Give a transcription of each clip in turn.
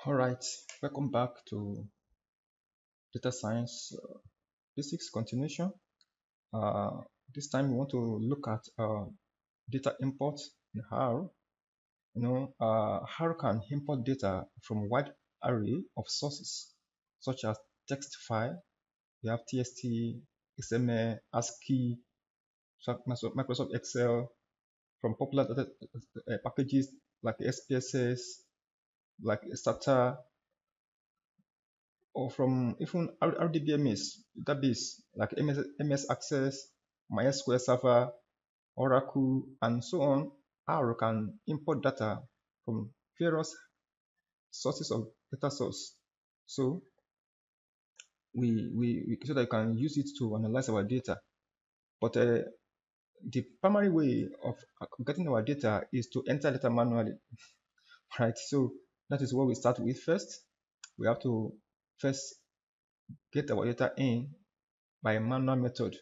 All right, welcome back to data science basics continuation. Uh, this time we want to look at data import and how can import data from wide array of sources such as text file. We have TXT, XML, ASCII, Microsoft Excel, from popular data packages like SPSS, like STATA, or from even RDBMS database like MS Access, MySQL Server, Oracle, and so on. R can import data from various sources of data source. So so that you can use it to analyze our data. But the primary way of getting our data is to enter data manually, right? So that is what we start with first. We have to first get our data in by a manual method,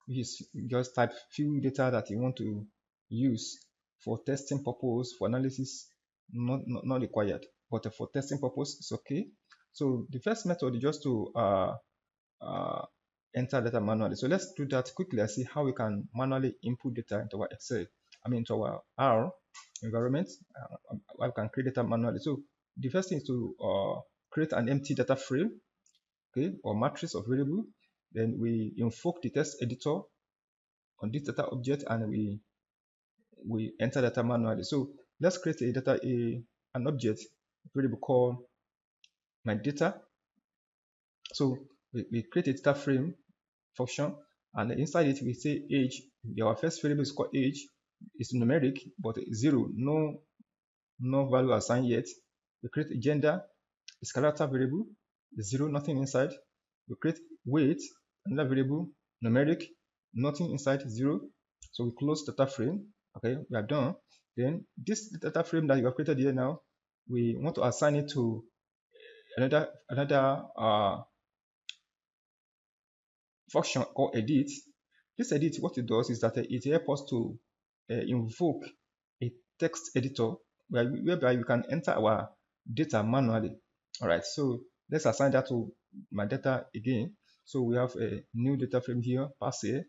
which is just type few data that you want to use for testing purpose, for analysis, not required, but for testing purpose, it's okay. So the first method is just to enter data manually. So let's do that quickly and see how we can manually input data into our into our R environment. How we can create data manually. So the first thing is to create an empty data frame, okay, or matrix of variable. Then we invoke the text editor on this data object and we enter data manually. So let's create an object variable called my data. So we create a data frame function, and inside it we say age. Our first variable is called age. It's numeric, but 0, no value assigned yet. We create a gender, it's character variable, 0, nothing inside. We create weight, another variable, numeric, nothing inside, 0. So we close data frame. Okay, we are done. Then this data frame that you have created here now, we want to assign it to another function called edit. This edit, what it does is that it helps us to invoke a text editor whereby we can enter our data manually. All right, so let's assign that to my data again. So we have a new data frame here, pass it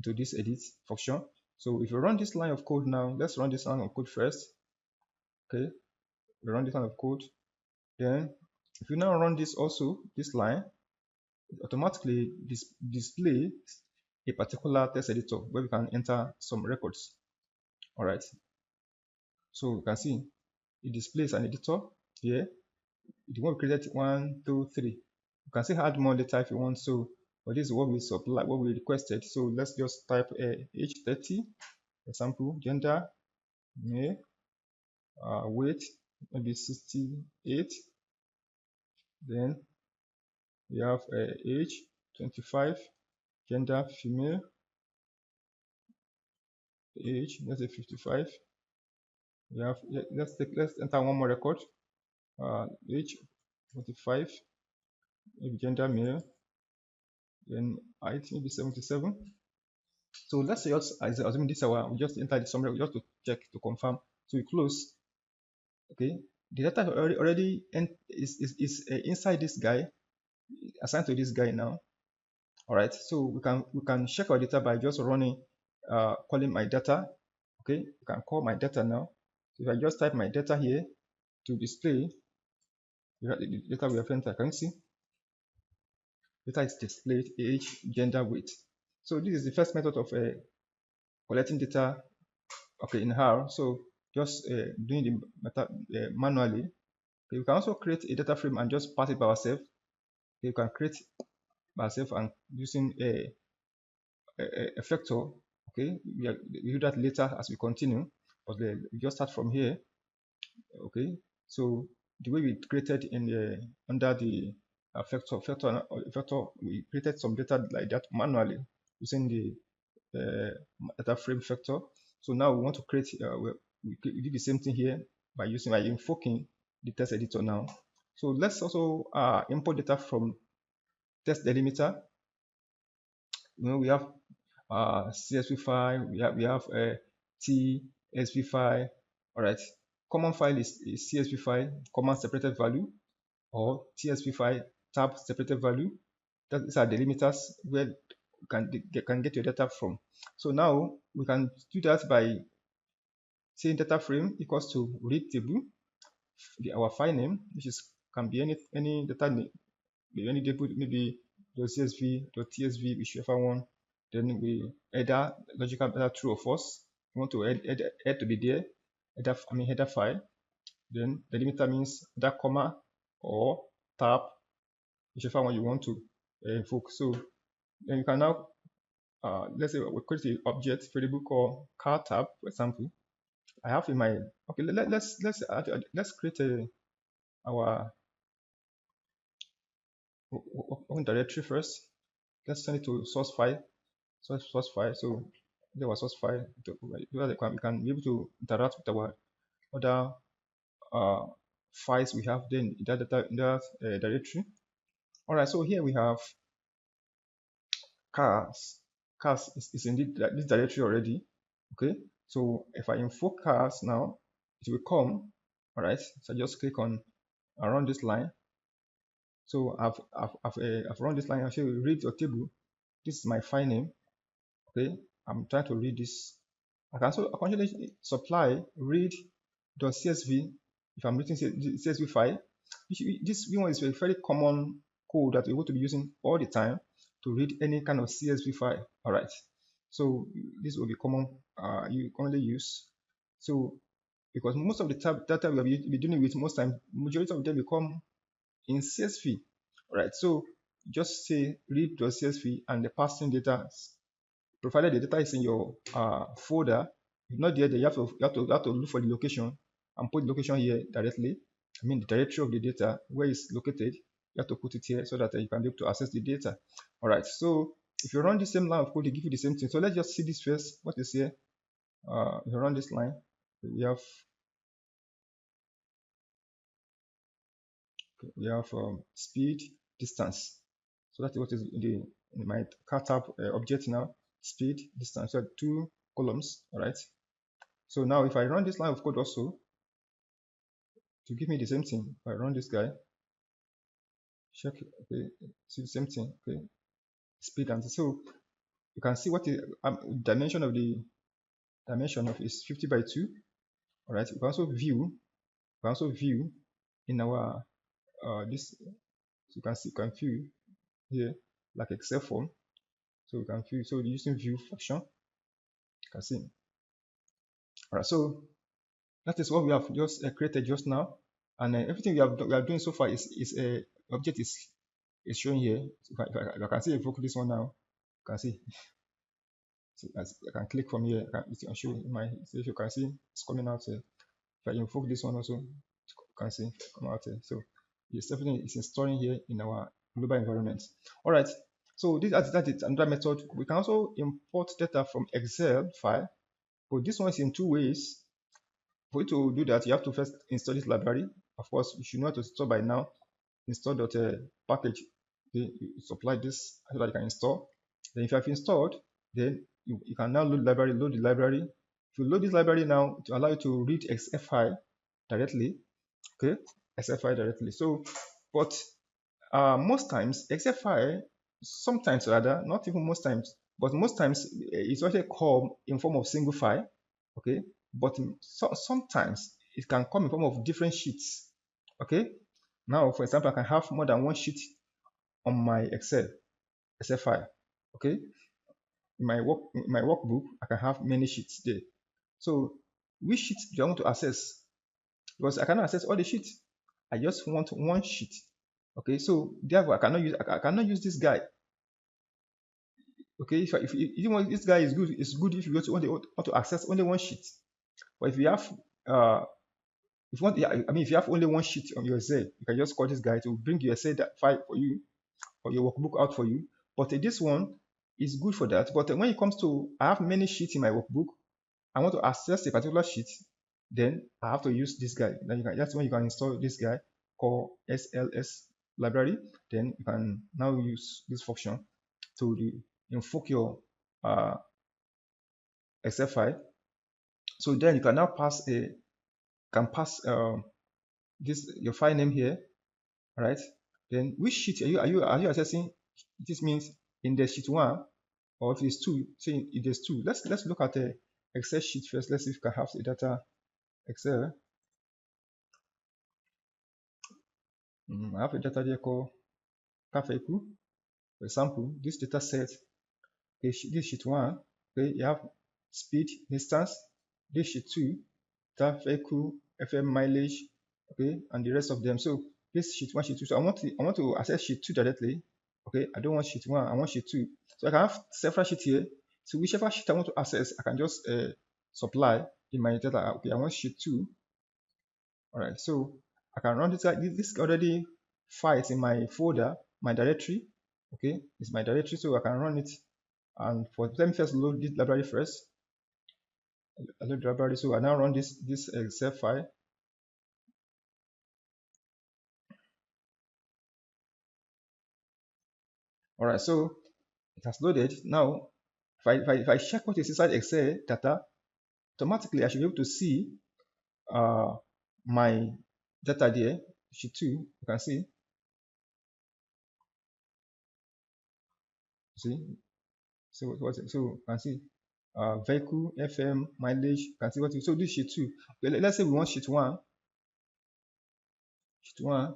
to this edit function. So if you run this line of code now, let's run this line of code first. Okay, we run this line of code. Then if you now run this also, this line, it automatically displays a particular text editor where we can enter some records. All right, so you can see it displays an editor here. The one we created 1, 2, 3. You can see add more later if you want. So, but this is what we supply, what we requested. So let's just type age 30, example, gender, male, weight, maybe 68. Then we have age 25, gender female, age let's say 55. We have let's enter one more record. Age 45, maybe gender male, then height maybe 77. So let's say assuming this hour, we just enter the summary just to check to confirm. So we close. Okay, the data already is inside this guy, assigned to this guy now. All right, so we can check our data by just running calling my data. Okay, you can call my data now. So if I just type my data here to display the data we have entered, can you see? Data is displayed, age, gender, weight. So this is the first method of collecting data, okay, in R. So just doing the method manually. Okay, you can also create a data frame and just pass it by ourselves. Okay, you can create by ourselves and using a vector. Okay, we do that later as we continue, but we just start from here. Okay, so the way we created in the under the vector, we created some data like that manually using the data frame vector. So now we want to create we do the same thing here by invoking the text editor now. So let's also import data from text delimiter. We have CSV file, we have TSV file. All right, common file is CSV file, comma separated value, or TSV file, tab separated value. These are delimiters where you can get your data from. So now we can do that by saying data frame equals to read table, our file name, which can be any data name, any table, maybe .csv, .tsv, whichever one. Then we either logical data true or false. We want to add to be there, header file. Then the delimiter means that comma or tab, whichever one you want to invoke. So then you can now let's say we create an object variable called car tab, for example. I have in my let's create our own directory first. Let's send it to source file. Source file. So there was source file. We can be able to interact with our other files we have then in that directory. All right. So here we have cars. Cars is indeed this directory already. Okay. So if I invoke cars now, it will come. All right. So I just click on around this line. So I've run this line. Actually, read your table. This is my file name. Okay, I'm trying to read this. I can actually supply read.csv if I'm reading CSV file. This one is a very common code that we want to be using all the time to read any kind of CSV file. All right. So this will be common. You commonly use. So because most of the data we will be dealing with, most time majority of them will come in CSV. All right. So just say read.csv and the passing data, provided the data is in your folder. If not there, then you have to look for the location and put the location here directly. I mean the directory of the data, where it's located. You have to put it here so that you can be able to access the data. All right. So if you run the same line of code, they give you the same thing. So let's just see this first. What is here? If you run this line, we have speed, distance. So that's what is in my car tab object now. Speed, distance. So 2 columns. All right. So now if I run this line of code also to give me the same thing, if I run this guy, check, okay, see the same thing, okay, speed and so you can see what the dimension of is 50 by 2. All right. You can also view in our this. So you can view here like Excel form. So we can view. So using view function, you can see. All right. So that is what we have just created just now, and everything we are doing so far is a object is showing here. So if I can see evoke this one now, you can see. So I can click from here. I can show my. So if you can see, it's coming out here. If I invoke this one also, you can see come out here. So yes, everything is installing here in our global environment. All right. So that is another method. We can also import data from Excel file, but this one is in 2 ways. For you to do that, you have to first install this library. Of course, you should know how to install by now. Install.package. Okay, you supply this so that you can install. Then if you have installed, then you can now load the library. If you load this library now, to allow you to read XF file directly. Okay, XF file directly. So, but most times XF file, sometimes rather, not even most times, but most times it's actually come in form of single file. Okay, but sometimes it can come in form of different sheets. Okay, now for example, I can have more than one sheet on my Excel file. Okay, in my workbook, I can have many sheets there. So which sheet do I want to access? Because I cannot access all the sheets. I just want one sheet. Okay, so therefore I cannot use this guy. Okay, if you want, this guy is good. It's good if you want to access only one sheet. But if you have if you have only one sheet on your Excel, you can just call this guy to bring your Excel file for you or your workbook out for you. But this one is good for that. But when it comes to, I have many sheets in my workbook, I want to access a particular sheet, then I have to use this guy. Then that's when you can install this guy called SLS library. Then you can now use this function to invoke your Excel file. So then you can now pass a can pass this your file name here, all right? Then which sheet are you accessing? This means in the sheet 1, or if it's 2, say if there's 2. Let's look at the Excel sheet first. Let's see if we can have the data Excel. I have a data here called Kafeku. For example, this data set, okay, this sheet 1, okay, you have speed, distance. This sheet 2, data vehicle, FM mileage, okay, and the rest of them. So this sheet 1, sheet 2. So I want to access sheet 2 directly. Okay, I don't want sheet 1, I want sheet 2. So I can have several sheets here. So whichever sheet I want to access, I can just supply in my data. Okay, I want sheet 2. All right, so I can run this. This already files in my folder, my directory. Okay, it's my directory, so I can run it. And let me first load this library first. I load the library, so I now run this Excel file. All right, so it has loaded. Now, if I check what is inside Excel data, automatically I should be able to see my data there. Sheet 2, you can see. See, so what's it? So you can see vehicle, FM, mileage. You can see what. So this sheet 2. Okay, let's say we want sheet 1. Sheet 1.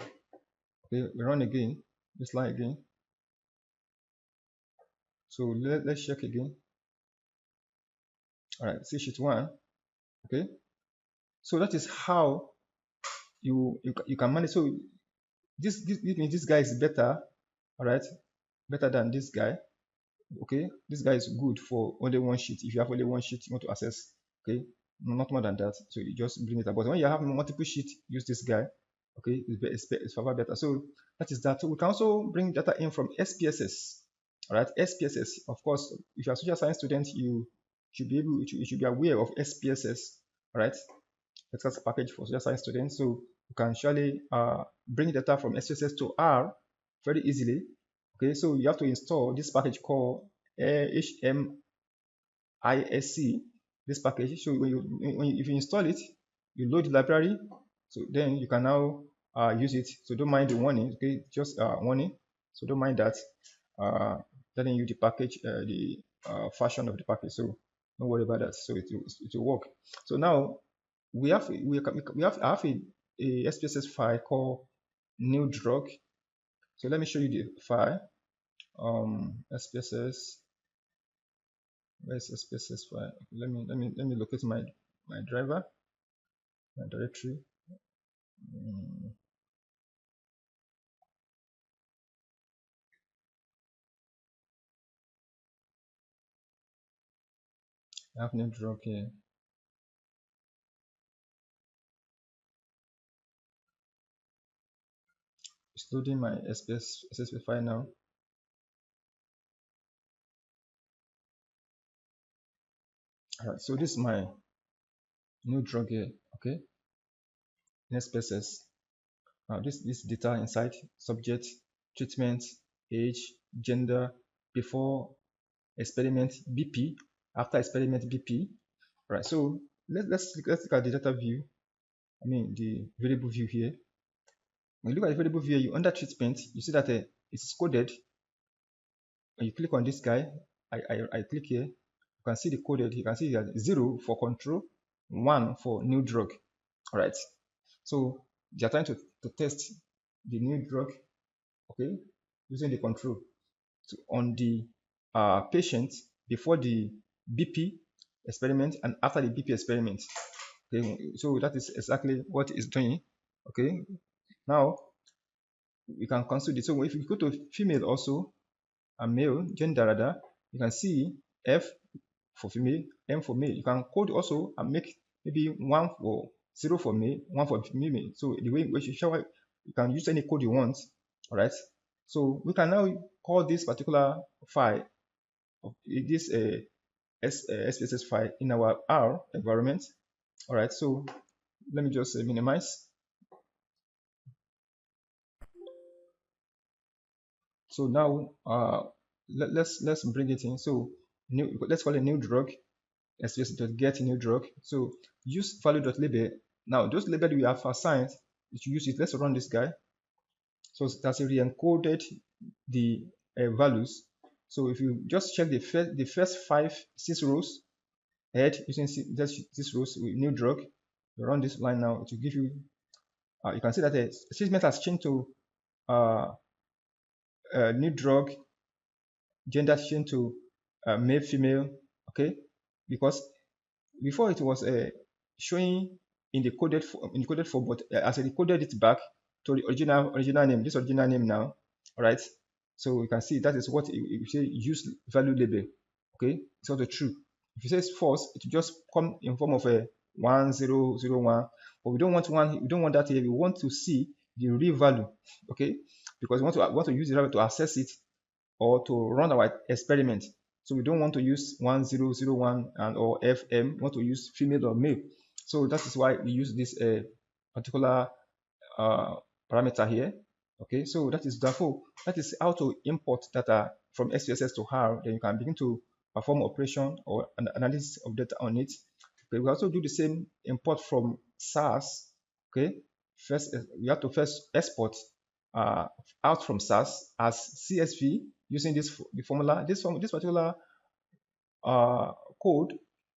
Okay, we run again. This line again. So let's check again. All right, see sheet 1. Okay, so that is how you can manage. So this means this guy is better. All right, better than this guy. Okay, this guy is good for only one sheet. If you have only one sheet you want to access, okay, not more than that, so you just bring it up. But when you have multiple sheets, use this guy. Okay, it's far better. So that is that. So we can also bring data in from SPSS. All right, SPSS, of course, if you're a social science student, you should be aware of SPSS. All right, that's a package for social science students. So you can surely bring data from SPSS to R very easily. Okay, so you have to install this package called HMISC. This package. So if you install it, you load the library. So then you can now use it. So don't mind the warning. Okay, just warning. So don't mind that. Telling you the package, the version of the package. So don't worry about that. So it will work. So now I have a SPSS file called new drug. So let me show you the file. SPSS. Where's SPSS file? Let me locate my driver, my directory. I have new drug here. It's loading my SPSS file now. All right, so this is my new drug here. Okay, in SPSS. Now this data inside: subject, treatment, age, gender, before experiment, BP, after experiment, BP. All right, so let's look at the data view. I mean the variable view here. When you look at the variable view, you under treatment, you see that it's coded. When you click on this guy, I click here, you can see the coded. You can see that 0 for control, 1 for new drug. All right, so they are trying to test the new drug, okay, using the control on the patient before the BP experiment and after the BP experiment. Okay, so that is exactly what it's doing. Okay, now we can consider this. So if you go to female also and male, gender rather, you can see F for female, M for male. You can code also and make maybe 1 for 0 for male, 1 for female. So the way in which you can use any code you want. All right. So we can now call this particular file, this SPSS file in our R environment. All right. So let me just minimize. So now let's bring it in. So let's call it new drug. SPSS.get new drug. So use value.label. Now those labels we have assigned, if you use it, let's run this guy. So that's re-encoded the values. So if you just check the first 6 rows ahead using this rows with new drug, you run this line now, it will give you. You can see that the statement has changed to new drug, gender changed to male, female. Okay, because before it was showing in the coded form, but as I decoded it back to the original name, this original name now. All right, so you can see that is what you say use value label. Okay, it's also true. If you say it's false, it will just come in form of a 1001, but we don't want that here. We want to see the real value. Okay, because we want to use the value to access it or to run our experiment. So we don't want to use 1001 and or FM. We want to use female or male. So that is why we use this particular parameter here. Okay, so that is how to import data from SPSS to R. Then you can begin to perform operation or an analysis of data on it. Okay, we also do the same import from SAS. Okay, first we have to first export out from SAS as CSV using the formula. This particular code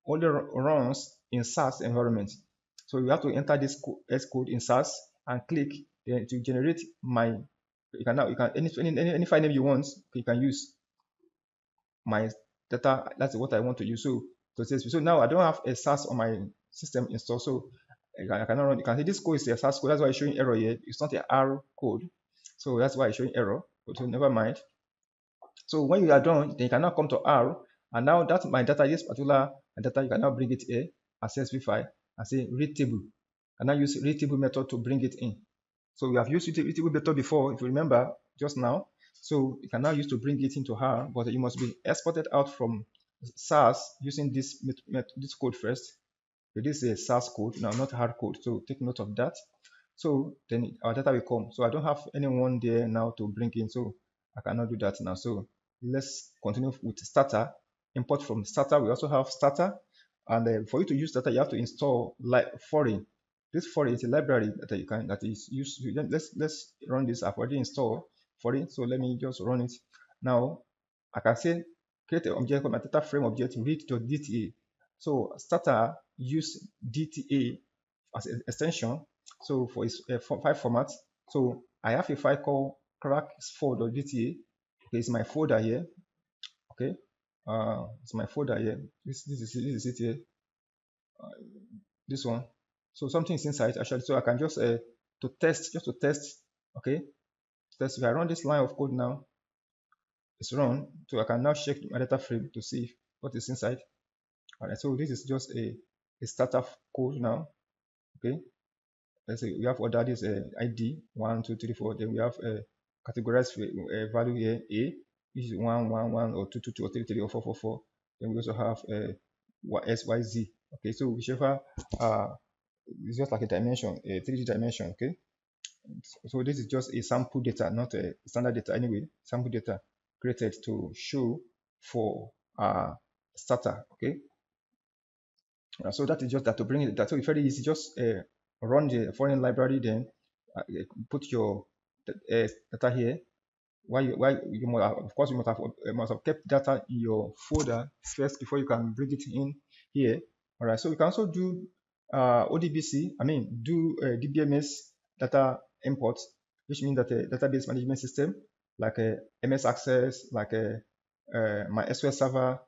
only runs in SAS environment. So you have to enter this S code in SAS and click to generate my. You can any file name you want. You can use my data. That's what I want to use. So now I don't have a SAS on my system installed. So I cannot run. You can see this code is a SAS code. That's why it's showing error here. It's not an R code. So that's why it's showing error. So never mind. So when you are done, then you can now come to R, and now that's my data, this particular data, you can now bring it here as CSV file and say read table. And now use read table method to bring it in. So we have used read table method before, if you remember just now. So you can now use to bring it into R, but it must be exported out from SAS using this code first. So this is a SAS code, now not hard code. So take note of that. So then our data will come. So I don't have anyone there now to bring in. So I cannot do that now. So let's continue with STATA. Import from STATA. We also have STATA. And for you to use STATA, you have to install foreign. This foreign is a library that is used. Let's run this. I've already installed foreign. So let me just run it. Now I can say create an object called my data frame object read.dta. So STATA use DTA as an extension. So for its file format, so I have a file called crack4.dta. Okay, it's my folder here. Okay, it's my folder here. This is it here. This one. So something is inside actually. So I can just to test. Okay, test. If I run this line of code now, it's run. So I can now check my data frame to see what is inside. All right. So this is just a startup code now. Okay. Let's say we have ordered this ID 1, 2, 3, 4. Then we have categorized value here A, which is 1, 1, 1, or 2, 2, 2, or 3, 3, or 4, 4, 4. Then we also have S, Y, Z. Okay, so whichever it's just like a dimension, a 3D dimension. Okay, so this is just a sample data, not a standard data anyway. Sample data created to show for STATA. Okay, so that is just that to bring it. That so it's very easy. Just run the foreign library, then put your data here. Why you must have, of course you must have kept data in your folder first before you can bring it in here. All right, so we can also do ODBC. I mean, do DBMS data import, which means that a database management system like a MS Access, like a my SQL Server.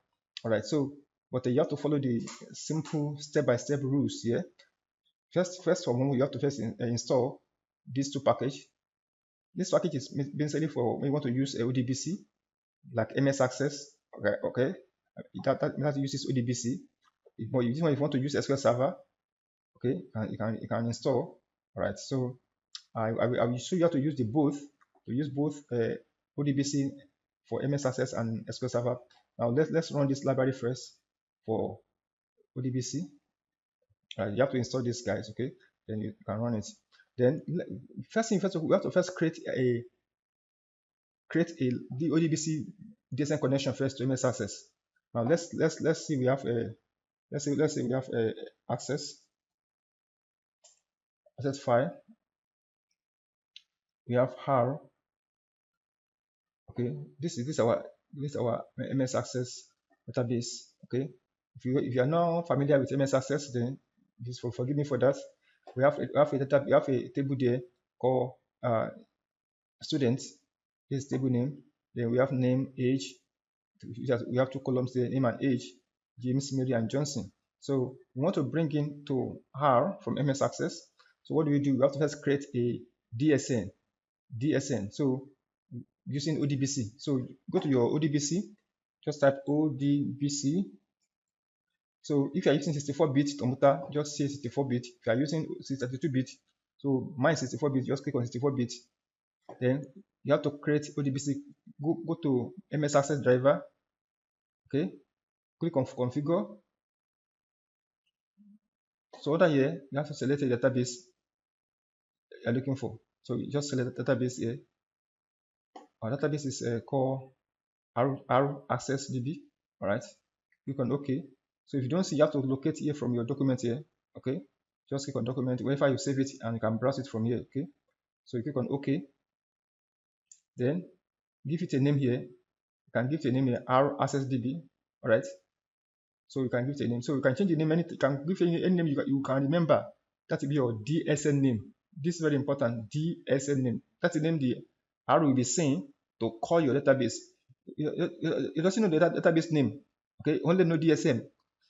All right, so but you have to follow the simple step-by-step rules here. First from home, you have to first install these two packages. This package is basically for when you want to use a ODBC, like MS Access. Okay. That uses ODBC. If you want to use SQL Server, okay, you can install. All right. So I will show you how to use both. To use both ODBC for MS Access and SQL Server. Now let's run this library first for ODBC. You have to install these guys, okay? Then you can run it. Then first, we have to first create the ODBC DSN connection first to MS Access. Now let's see. We have let's say we have a access file. We have R. Okay, this is our MS Access database. Okay, if you are not familiar with MS Access, then just forgive me for that. We have a table there called students. This is table name. Then we have name, age. We have two columns there, name and age, James, Mary, and Johnson. So we want to bring in to R from MS Access. So what do? We have to first create a DSN. So using ODBC. So go to your ODBC, just type ODBC. So if you are using 64-bit computer, just say 64-bit. If you are using 32-bit, so mine is 64-bit, just click on 64-bit. Then you have to create ODBC. Go to MS Access driver. Okay, click on configure. So under here, you have to select a database you're looking for. So you just select the database here. Our database is called R Access DB. All right, click on OK. So if you don't see, you have to locate here from your document here. Okay, just click on document wherever you save it, and you can browse it from here. Okay, so you click on OK. Then give it a name here. You can give it a name here, R Access DB. All right. So you can give it a name. So you can change the name. You can give any name you can remember. That will be your DSN name. This is very important. DSN name. That's the name the R will be saying to call your database. You doesn't know the database name. Okay, only know DSN.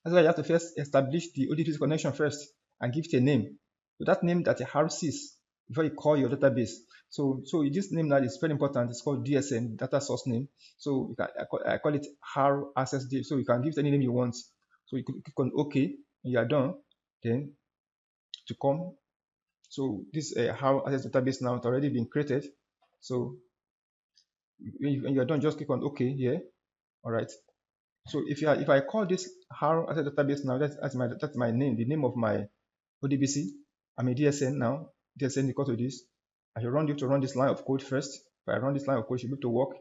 That's why you have to first establish the ODBC connection first and give it a name. So that name that the R sees before you call your database. So this name now is very important. It's called DSN, data source name. So I call it R access DB. So you can give it any name you want. So you click on OK, and you are done. Then to come. So this R access database now it's already been created. So when you are done, just click on OK here. All right. So if I call this R access database now, that's my name, the name of my ODBC. I'm a DSN now. DSN equal to this. I should run this line of code first. If I run this line of code, it should be able to work.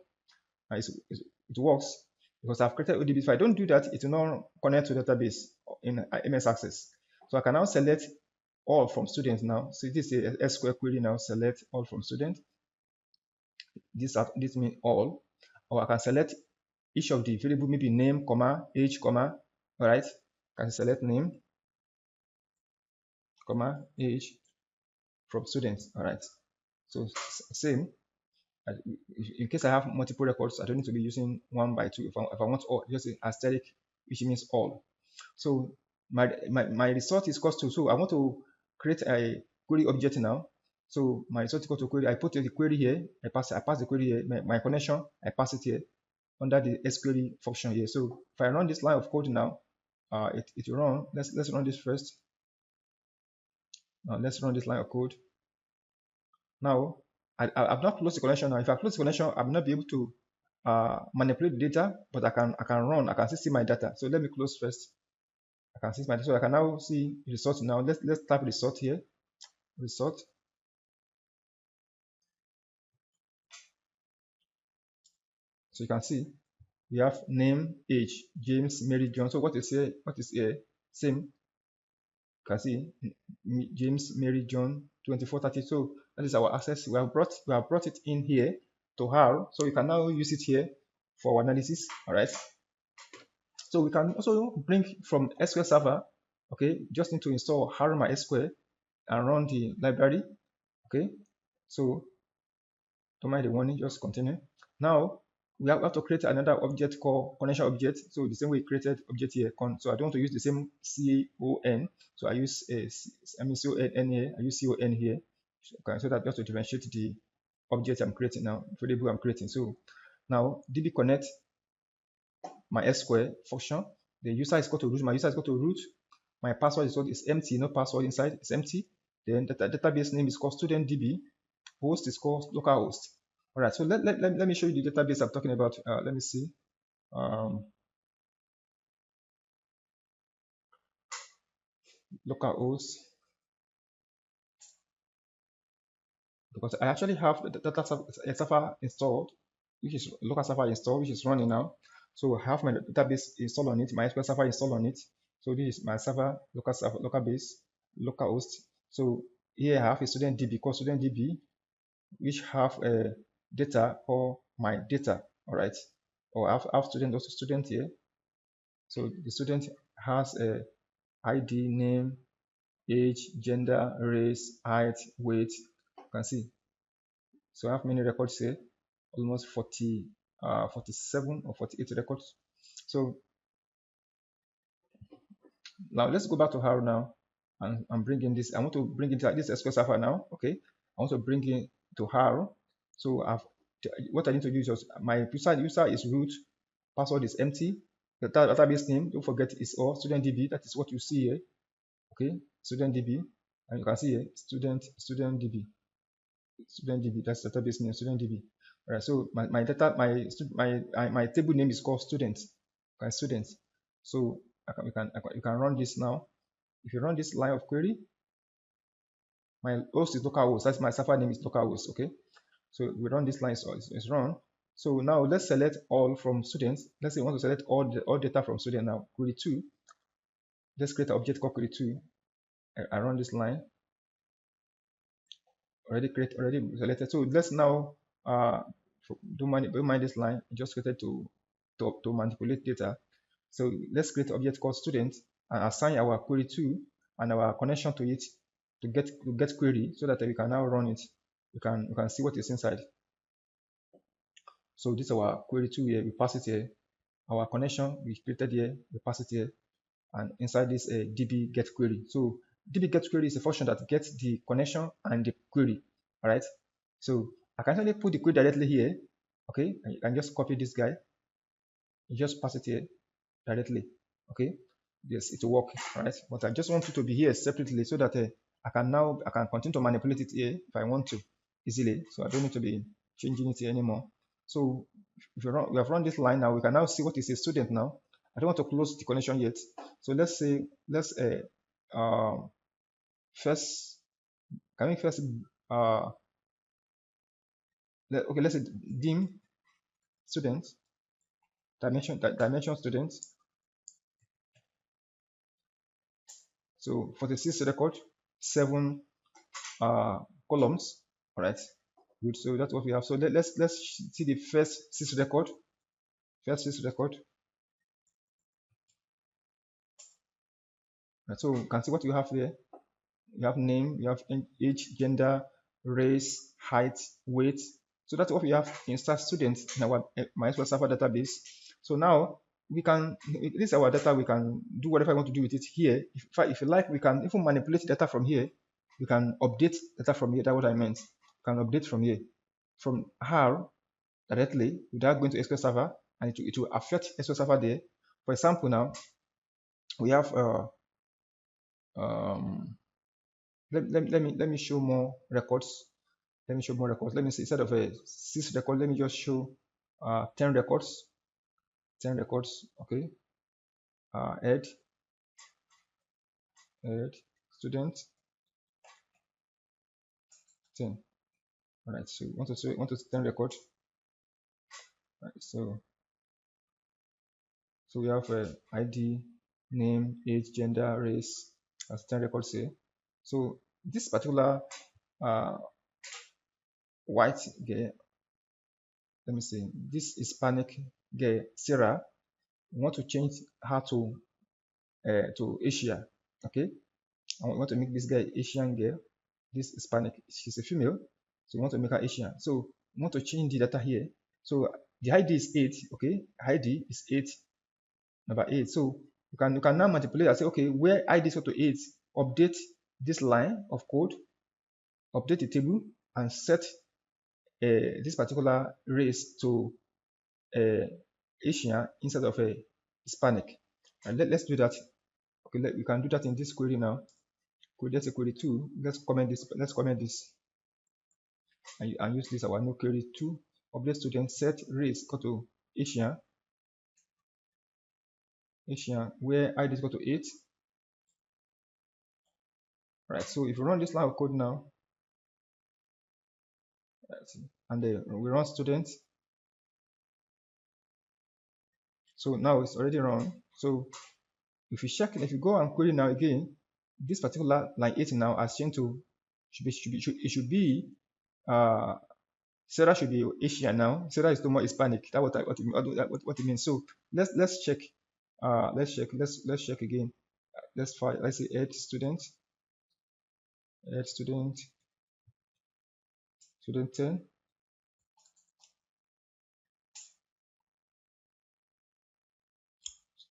It works because I've created ODBC. If I don't do that, it will not connect to the database in MS Access. So I can now select all from students now. So this is a SQL query now. Select all from student. This means all. Or I can select each of the variable, maybe name, comma, age, comma. All right. I can select name, comma, age from students. All right. So same. In case I have multiple records, I don't need to be using 1 by 2. If I want all, just asterisk, which means all. So my result is equals to, so I want to create a query object now. So my result is equal to query. I put the query here. I pass the query here. My connection, I pass it here under the SQL function here. So if I run this line of code now, it will run. Let's run this first. Now let's run this line of code. Now I've not closed the connection. Now if I close the connection, I will not be able to manipulate the data, but I can still see my data. So let me close first. I can see my data. So I can now see the result now. Let's type result here. Result. So you can see we have name, age, James, Mary, John. So what is here? Same. You can see James, Mary, John, 2430. So that is our access. We have brought it in here to R. So we can now use it here for our analysis. All right. So we can also bring from SQL Server. Okay, just need to install RMySQL and run the library. Okay, so don't mind the warning, just continue. Now we have to create another object called connection object. So the same way we created object here. So I don't want to use the same CON. So I use CON here. I use CON here. Okay, so that just to differentiate the object I'm creating now, variable I'm creating. So now db connect my SQL function. The user is equal to root. My user is equal to root. My password is empty. No password inside. It's empty. Then the database name is called student DB. Host is called localhost. All right. So let me show you the database I'm talking about. Let me see. Localhost. Because I actually have the data server installed, which is local server installed, which is running now. So I have my database installed on it, my SQL server installed on it. So this is my server, local base, local host. So here I have a student DB called student DB, which have a data or my data, all right? Or I have student, also student here. So the student has a ID, name, age, gender, race, height, weight. You can see. So I have many records here, almost 47 or 48 records. So now let's go back to R now, and I'm bringing this. I want to bring it this SQL Server now. Okay, I want to bring it to R. So what I need to do is just my user is root, password is empty. The database name, don't forget, is all student DB. That is what you see here. Okay, student DB, and you can see here student DB. Student DB, that's the database name, student DB. All right, so my data, my table name is called student. Okay, student. So you can run this now. If you run this line of query, my host is localhost. That's my server name is localhost. Okay, so we run this line, so it's run. So now let's select all from students. Let's say we want to select all data from student now. Query 2. Let's create an object called query 2. I run this line. Already selected. So let's now don't mind this line. Just created to manipulate data. So let's create an object called student and assign our query to and our connection to it to get query, so that we can now run it. You can see what is inside. So this is our query to here. We pass it here. Our connection we created here. We pass it here, and inside this db get query. So db get query is a function that gets the connection and the query. All right. So I can actually put the query directly here. Okay, and you can just copy this guy. You just pass it here directly. Okay, yes, it will work. All right, but I just want it to be here separately, so that I can continue to manipulate it here if I want to easily. So I don't need to be changing it here anymore. So if we have run this line now, we can now see what is a student now. I don't want to close the connection yet. So let's first, can we first let's say dim student, dimension student. So for the 6 record, 7 columns. All right, good. So that's what we have. So let's see the first 6 record. Right, so you can see what you have here. You have name, you have age, gender, race, height, weight. So that's what we have in start students in our MySQL Server database. So now we can, this is our data, we can do whatever I want to do with it here. If you like, we can even manipulate data from here. We can update data from here. That's what I meant. We can update from here, from R directly without going to SQL Server, and it will affect SQL Server there. For example, now we have let me show more records. Let me show more records. Let me see, instead of a 6 record, let me just show 10 records. 10 records. Okay. Ed student 10. All right. So want to 10 records. Right. So we have ID, name, age, gender, race. That's 10 records here. So this particular white girl, let me see, this Hispanic girl, Sarah, we want to change her to Asia. Okay, I want to make this guy Asian girl, this Hispanic, she's a female, so we want to make her Asian. So we want to change the data here. So the ID is 8. Okay, ID is 8, number 8. So you can now manipulate and say, okay, where ID is equal to 8, update this line of code, update the table, and set this particular race to Asian instead of a Hispanic. And let's do that. Okay, we can do that in this query now. Let's say query 2. Let's comment this. And use this our new query 2. Update student set race equal to Asian, where ID is equal to 8. Right. So if you run this line of code now, and we run student. So now it's already run. So if you go and query now again, this particular line 8 now has changed to should be Sarah should be Asian now. Sarah is no more Hispanic. That's what it means. So let's check. Let's check again. Let's say add student 10.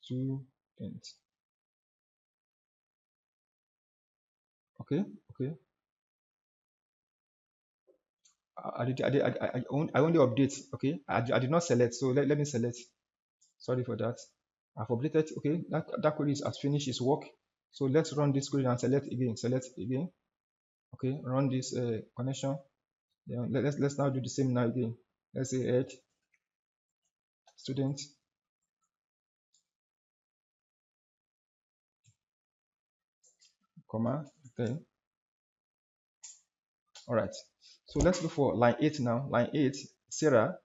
Student. Okay. I only update. Okay, I did not select. So let me select. Sorry for that. I've updated. Okay, that query has finished its work. So let's run this query and select again. Okay, run this connection. Yeah, let's now do the same now again. Let's say add student comma 10. All right. So let's look for line 8 now. Line 8, Sarah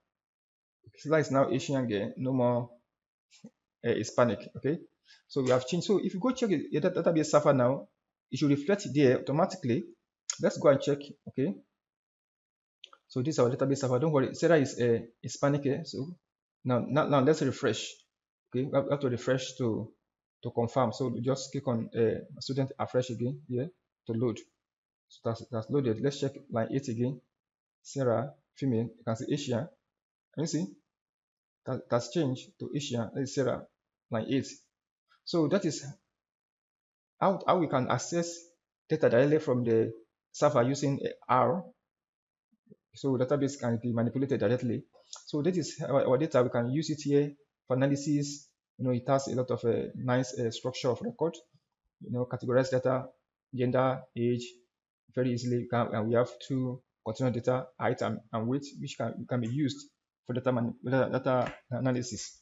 is now Asian girl, no more Hispanic. Okay. So we have changed. So if you go check your database server now, it should reflect there automatically. Let's go and check. Okay. So this is our database server. Don't worry, Sarah is Hispanic here. So now let's refresh. Okay, we have to refresh to confirm. So we just click on student afresh again here to load. So that's loaded. Let's check line 8 again. Sarah, female. You can see Asian. Can you see? That's changed to Asian. That is Sarah, line 8. So that is how we can access data directly from the server using R. So database can be manipulated directly. So that is our data. We can use it here for analysis. It has a lot of nice structure of record. Categorize data, gender, age, very easily. And we have two continuous data, height and weight, which can be used for data analysis.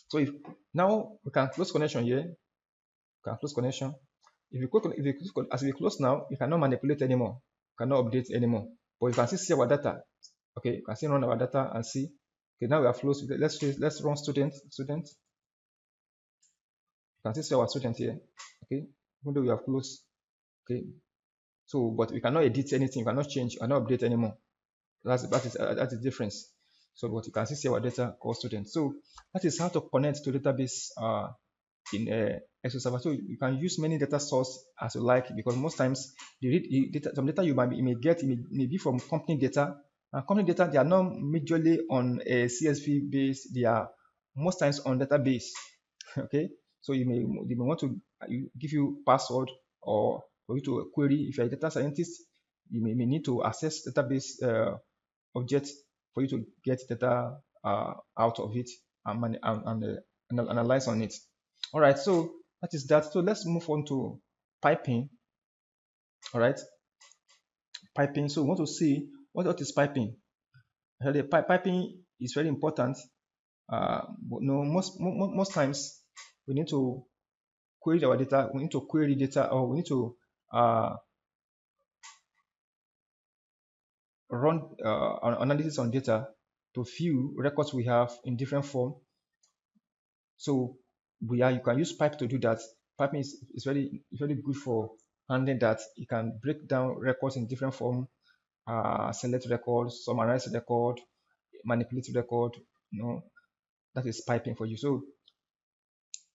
So if now we can close connection here. We can close connection. As we close now, you cannot manipulate anymore. You cannot update anymore. But you can still see our data. Okay, you can still run our data and see. Okay, now we have closed. Let's run student. You can still see our student here. Okay, even though we have closed. Okay, so but we cannot edit anything. We cannot change. We cannot update anymore. That's the difference. So but you can still see our data called student. So that is how to connect to database in SQL Server. So you can use many data source as you like, because most times some data you may get may be from company data. And company data, they are not majorly on a CSV base. They are most times on database. Okay, so they may want to give you password, or for you to query. If you're a data scientist, you may need to access database object for you to get data out of it and analyze on it. All right, so that is that. So let's move on to piping. All right, piping. So we want to see what is piping. Piping is very important. But no, most times we need to query our data. We need to query data, or we need to run analysis on data to view records we have in different form. So you can use pipe to do that. Piping is very good for handling that. You can break down records in different form, select records, summarize record, manipulate record. That is piping for you. So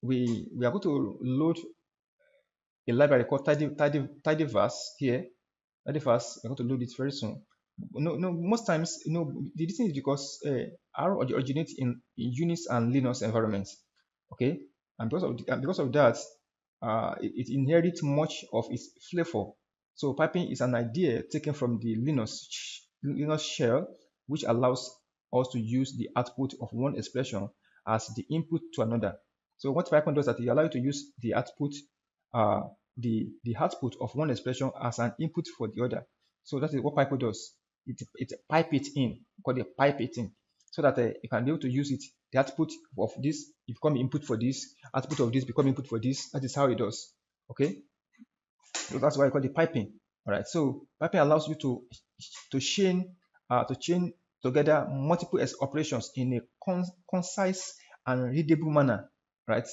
we are going to load a library called tidyverse here. Tidyverse, we're going to load it very soon. Most times, the reason is because R originates in Unix and Linux environments. Okay, and because of that, it inherits much of its flavor. So piping is an idea taken from the Linux shell, which allows us to use the output of one expression as the input to another. So what piping does is that it allows you to use the output, the output of one expression as an input for the other. So that is what piping does. It pipe it in, called it pipe it in, so that you can be able to use it. The output of this become input for this, output of this become input for this. That is how it does. Okay, so that's why I call it piping. All right, so piping allows you to chain together multiple operations in a concise and readable manner, right?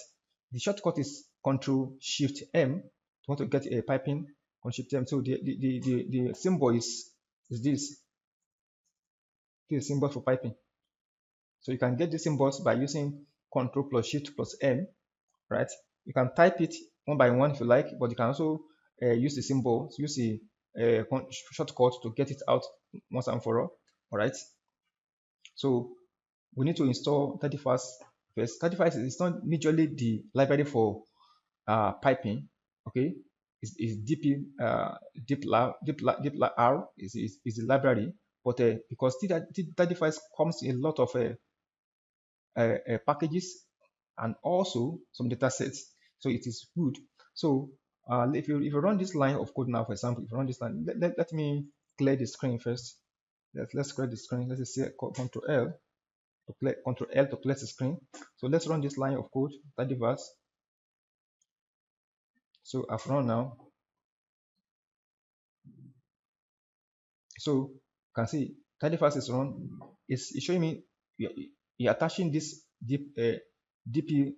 the shortcut is Control Shift M to want to get a piping. Control Shift M. So the symbol is this. This is symbol for piping. So you can get the symbols by using Control plus Shift plus M, right? You can type it one by one if you like, but you can also use the symbol, use the shortcut to get it out once and for all. All right. So we need to install 31st first. 31st is not majorly the library for piping. Okay, is DP deep R is the library, but because 31st comes in a lot of packages and also some data sets, so it is good. So if you run this line of code now, for example, if you run this line, let me clear the screen first. Let's clear the screen. Let's say Control L to clear the screen. So let's run this line of code, 30 So I've run now. So you can see 30 is run. It's showing me you're attaching this DP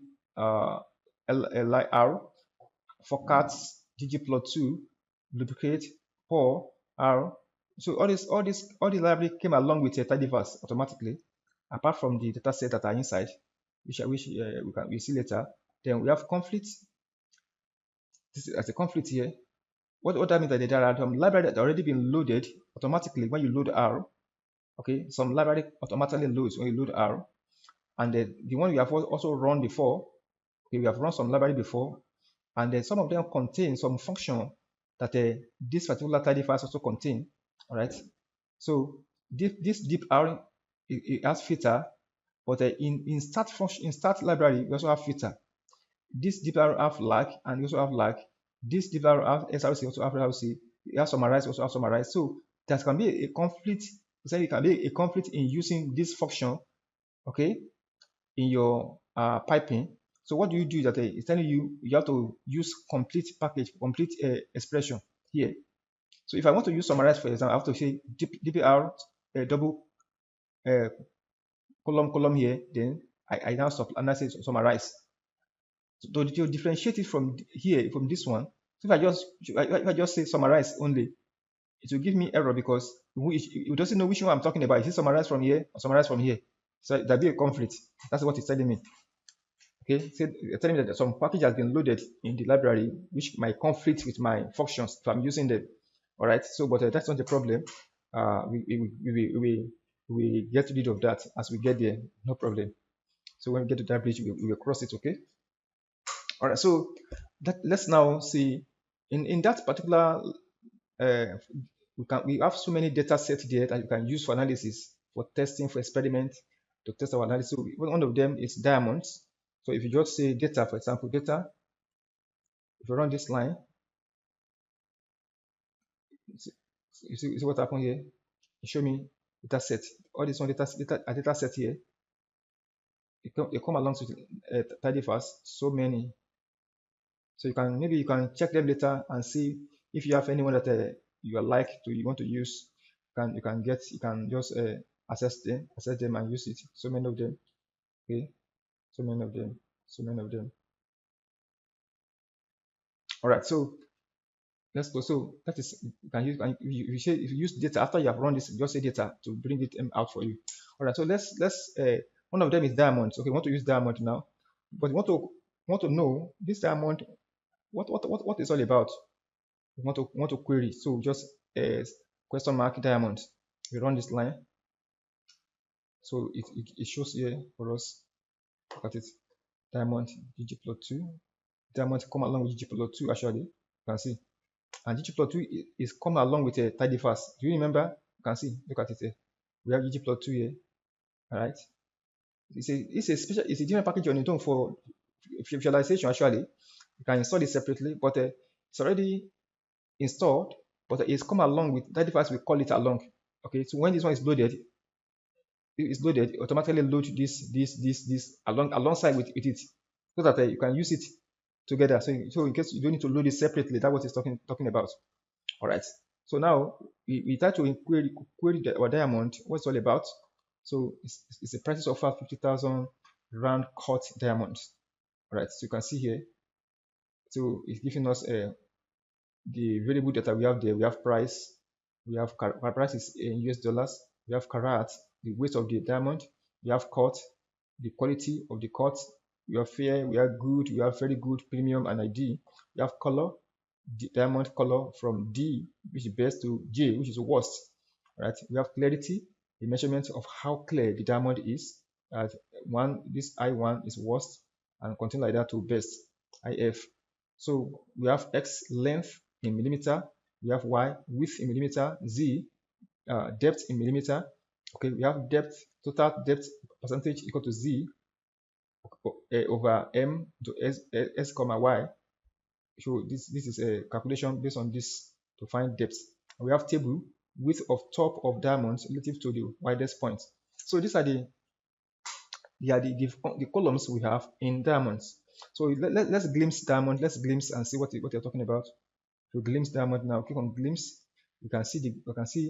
LIR for cats, ggplot2, duplicate, pour, R. So all the library came along with a 30 automatically, apart from the data set that are inside, which we see later. Then we have conflict. This is as a conflict here. What that means that there are some library that already been loaded automatically when you load R. Okay, some library automatically loads when you load R, and the one we have also run before. Okay, we have run some library before, and then some of them contain some function that this particular tidy files also contain. All right, so this deep R it has filter, but in start function, in start library we also have filter. This deep R have lag, and we also have lag. This deep R have SRC, also have SRC. It has summarize, also have summarize. So there can be a conflict. So it can be a conflict in using this function, okay, in your piping. So what do you do that it's telling you have to use complete package, complete expression here. So if I want to use summarize, for example, I have to say dpr double column here, then I now stop and I say summarize. So to differentiate it from here, from this one, so if I just say summarize only, it will give me error because it doesn't know which one I'm talking about. Is it summarize from here or summarize from here? So there'll be a conflict. That's what it's telling me. Okay, so it's telling me that some package has been loaded in the library which might conflict with my functions if I'm using them. All right, so but that's not the problem. We get rid of that as we get there, no problem. So when we get to that bridge, we will cross it. Okay. All right, so let's now see in that particular we have so many data sets there that you can use for analysis, for testing, for experiment, to test our analysis. So one of them is diamonds. So if you just say data, for example, data, if you run this line, you see what happened here? You show me data set. All this one data set here. They come along with 31st, so many. So maybe you can check them later and see if you have anyone that you want to use. You can just access them and use it. So many of them. Okay, so many of them. All right, so let's go. So that is if you use data after you have run this, just say data to bring it out for you. All right, so let's one of them is diamonds. Okay, we want to use diamond now, but we want to know this diamond what is all about. We want to query. So just question mark diamond. We run this line. So it shows here for us. Look at it. Diamond ggplot2. Diamond come along with ggplot2 actually. You can see. And ggplot2 is come along with a tidy fast. Do you remember? You can see. Look at it here. We have ggplot2 here. Alright. It's a different package on its own for visualization actually. You can install it separately, but it's already installed, but it's come along with tidy fast. We call it along. Okay, so when this one is loaded, automatically load this alongside with it, so that you can use it together. So in case you don't need to load it separately, that's what it's talking about. All right. So now we try to query our diamond. What's all about? So it's a price offer 50,000 round cut diamonds. Right, so you can see here, so it's giving us the variable data we have there. We have price, we have price is in US dollars, we have carat, the weight of the diamond, we have cut, the quality of the cut, we have fair, we have good, we have very good, premium, and ID. We have color, the diamond color from D, which is best, to J, which is worst. Right, we have clarity, the measurement of how clear the diamond is. This I1 is worst, and continue like that to best, IF. So we have X, length in millimeter, we have Y, width in millimeter, Z, depth in millimeter. Okay, we have depth, total depth percentage equal to Z over M to S comma Y. So this is a calculation based on this to find depth. We have table, width of top of diamonds relative to the widest point. So these are the columns we have in diamonds. So let's glimpse diamond. Let's glimpse and see what you're talking about. To glimpse diamond now, click on glimpse. You can see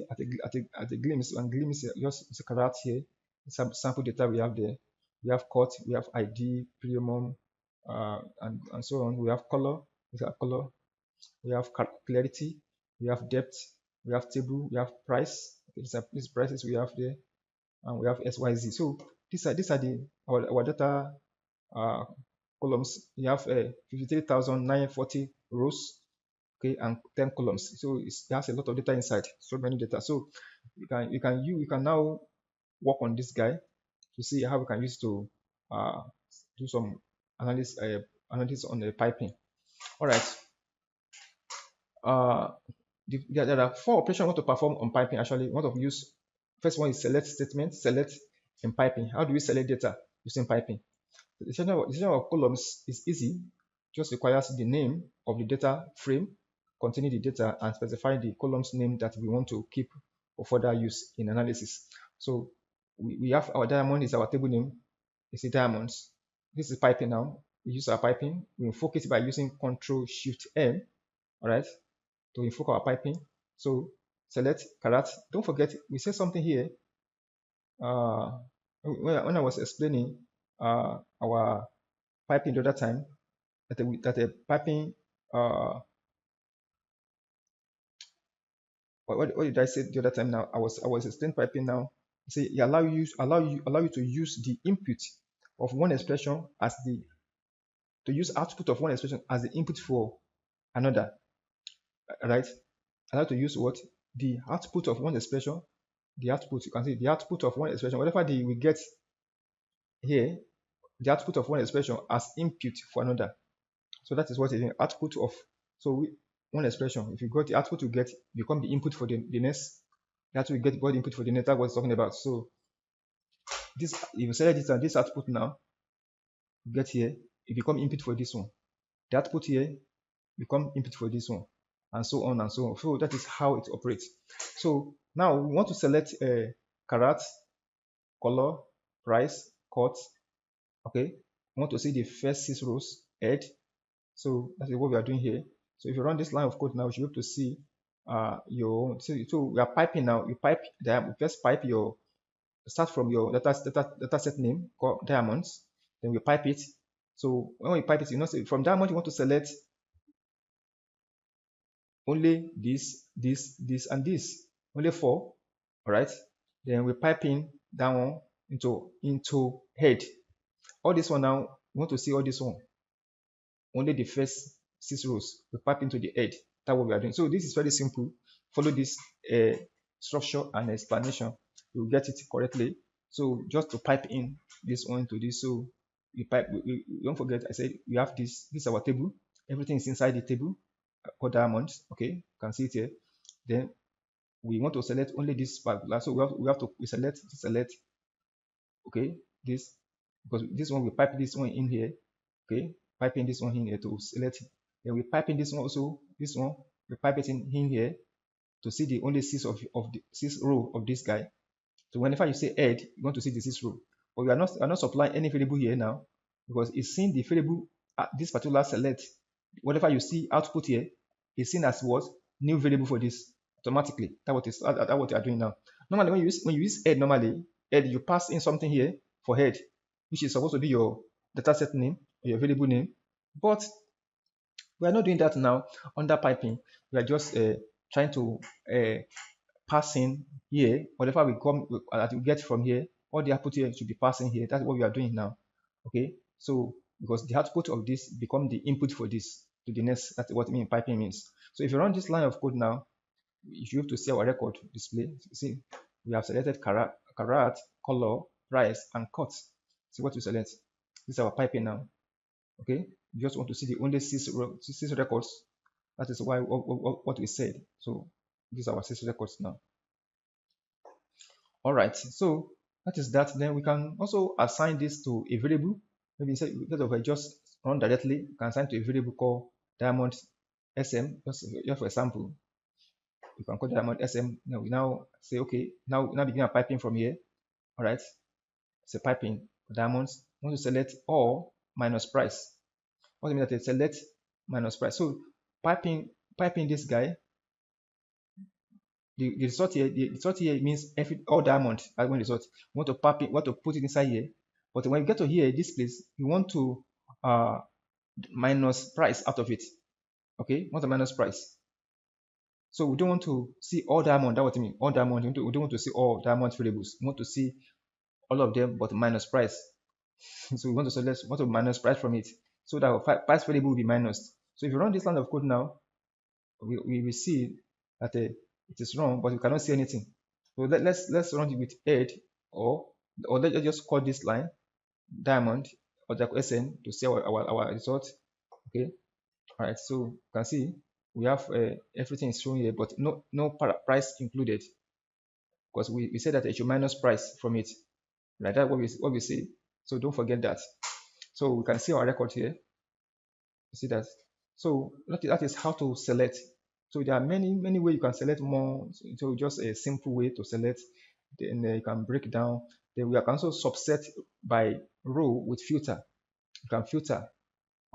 at a glimpse. And glimpse, just it's a carat here. Some sample data we have there. We have cut, we have ID, premium, and so on. We have color. We have clarity. We have depth. We have table. We have price. Okay, these prices we have there, and we have SYZ. So these are our data columns. You have 53,940 rows, okay, and 10 columns. So it has a lot of data inside, so many data. So you can now work on this guy to see how we can use to do some analysis on the piping. All right. There are 4 operations I want to perform on piping. Actually, want to use, first one is select statement, select in piping. How do we select data using piping? The decision of columns is easy, just requires the name of the data frame containing the data and specify the columns name that we want to keep for further use in analysis. So we have our diamond is our table name, it's the diamonds. This is piping now. We use our piping. We invoke it by using Ctrl-Shift-M, all right, to invoke our piping. So select carat. Don't forget, we said something here when I was explaining our piping the other time, that a piping what did I say the other time? Now I was explaining piping. Now say it allow you to use the input of one expression as the output of one expression as the input for another, right? Allow to use what? The output of one expression, the output, you can see the output of one expression, whatever we get here, the output of one expression as input for another. So that is what it is, output of, one expression, if you got the output you get, become the input for the next, that's what we get, what input for the next, that's what it's talking about. So this, if you select this and this output now, you get here, it become input for this one. The output here become input for this one, and so on and so on. So that is how it operates. So now we want to select a carat, color, price, cut. Okay, we want to see the first 6 rows, head. So that is what we are doing here. So if you run this line of code now, you should be able to see your own. So we are piping now. You pipe first pipe your, start from your data set name called diamonds. Then we pipe it. So when we pipe it, you know, so from diamond you want to select only this, and this, only 4. All right. Then we pipe in down into head. All this one now, we want to see all this one, only the first 6 rows. We pipe into the head. That's what we are doing. So this is very simple. Follow this structure and explanation, you'll get it correctly. So just to pipe in this one into this. So we pipe. We don't forget, I said we have this. This is our table. Everything is inside the table called diamonds. Okay, you can see it here. Then we want to select only this particular. So we have to select. Okay, this, because this one we pipe this one in here. Okay, piping this one in here to select. Then we pipe in this one also. This one we pipe it in here to see the only 6 of the 6 row of this guy. So whenever you say head, you want to see the 6 row. But we are not supplying any variable here now, because it's seeing the variable at this particular select. Whatever you see output here is seen as what? New variable for this automatically. That's what you are doing now. Normally when you use head, normally head, you pass in something here for head, which is supposed to be your dataset name. your variable name. But we are not doing that now under piping. We are just trying to pass in here, whatever that we get from here, all the output here should be passing here. That's what we are doing now. Okay, so because the output of this become the input for this to the next, that's what piping means. So if you run this line of code now, you should have to see our record display. See, we have selected carat, color, price, and cut. See what we select. This is our piping now. Okay, you just want to see the only six records. That is why what we said. So these are our 6 records now. All right, so that is that. Then we can also assign this to a variable. Maybe instead of just run directly, you can assign to a variable called diamond sm. Just for example, you can call diamond sm. Now we now say, okay, now begin a piping from here. All right, it's a piping for diamonds. We want to select all minus price. What do you mean that? Select minus price. So piping this guy. The result here means all diamond as one result. We want to put it inside here. But when you get to here, this place, you want to minus price out of it. Okay, we want to minus price. So we don't want to see all diamond. That's what I mean. All diamond. We don't want to see all diamond variables. We want to see all of them, but minus price. So we want to minus price from it. So that our price variable will be minus. So if you run this line of code now, we will see that it is wrong, but we cannot see anything. So let's run it with head, or let's just call this line diamond or SN to see our result. Okay, all right. So you can see we have everything is shown here, but no price included, because we said that it should minus price from it. Right, that's what we say. So don't forget that. So we can see our record here. You see that. So that is how to select. So there are many ways you can select more. So just a simple way to select. Then you can break down. Then we can also subset by row with filter. You can filter.